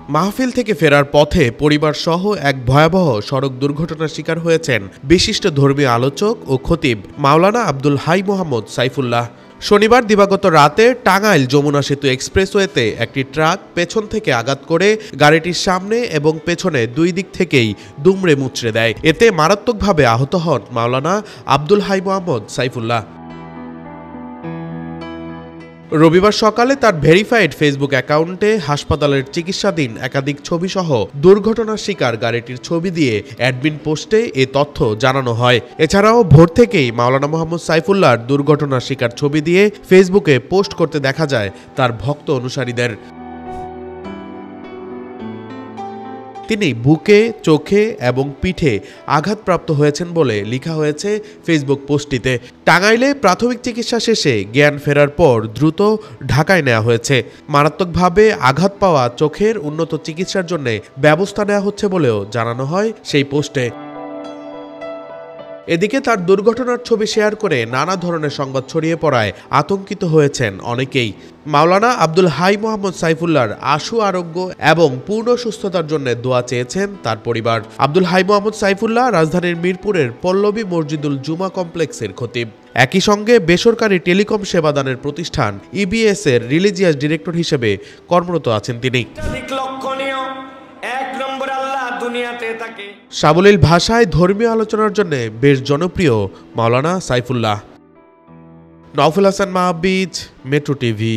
মাহফিল থেকে ফেরার পথে পরিবারসহ এক ভয়াবহ সড়ক দুর্ঘটনার শিকার হয়েছেন বিশিষ্ট ধর্মীয় আলোচক ও খতিব মাওলানা আব্দুল হাই মোহাম্মদ সাইফুল্লাহ। শনিবার দিবাগত রাতে টাঙ্গাইল যমুনা সেতু এক্সপ্রেসওয়েতে একটি ট্রাক পেছন থেকে আঘাত করে গাড়িটির সামনে এবং পেছনে দুই দিক থেকেই দুমড়ে মুচড়ে দেয়। এতে মারাত্মকভাবে আহত হন মাওলানা আব্দুল হাই মোহাম্মদ সাইফুল্লাহ। রবিবার সকালে তার ভেরিফাইড ফেসবুক অ্যাকাউন্টে হাসপাতালের চিকিৎসাধীন একাধিক ছবিসহ দুর্ঘটনার শিকার গাড়িটির ছবি দিয়ে অ্যাডমিন পোস্টে এ তথ্য জানানো হয়। এছাড়াও ভোর থেকেই মাওলানা মোহাম্মদ সাইফুল্লাহর দুর্ঘটনার শিকার ছবি দিয়ে ফেসবুকে পোস্ট করতে দেখা যায় তার ভক্ত অনুসারীদের। তিনি বুকে, চোখে এবং পিঠে আঘাতপ্রাপ্ত হয়েছেন বলে লেখা হয়েছে ফেসবুক পোস্টটিতে। টাঙ্গাইলে প্রাথমিক চিকিৎসা শেষে জ্ঞান ফেরার পর দ্রুত ঢাকায় নেওয়া হয়েছে। মারাত্মকভাবে আঘাত পাওয়া চোখের উন্নত চিকিৎসার জন্য ব্যবস্থা নেওয়া হচ্ছে বলেও জানানো হয় সেই পোস্টে। এদিকে তার দুর্ঘটনার ছবি শেয়ার করে নানা ধরনের সংবাদ ছড়িয়ে পড়ায় আতঙ্কিত হয়েছেন অনেকেই। মাওলানা আব্দুল হাই মোহাম্মদ সাইফুল্লাহর আশু আরোগ্য এবং পূর্ণ সুস্থতার জন্য দোয়া চেয়েছেন তার পরিবার। আব্দুল হাই মোহাম্মদ সাইফুল্লাহ রাজধানীর মিরপুরের পল্লবী মসজিদুল জুমা কমপ্লেক্সের খতিব। একই সঙ্গে বেসরকারি টেলিকম সেবাদানের প্রতিষ্ঠান ইবিএস এর রিলিজিয়াস ডিরেক্টর হিসেবে কর্মরত আছেন তিনি। সাবলীল ভাষায় ধর্মীয় আলোচনার জন্য বেশ জনপ্রিয় মাওলানা সাইফুল্লাহ। Nawfal Hasan Mahbij, Metro TV.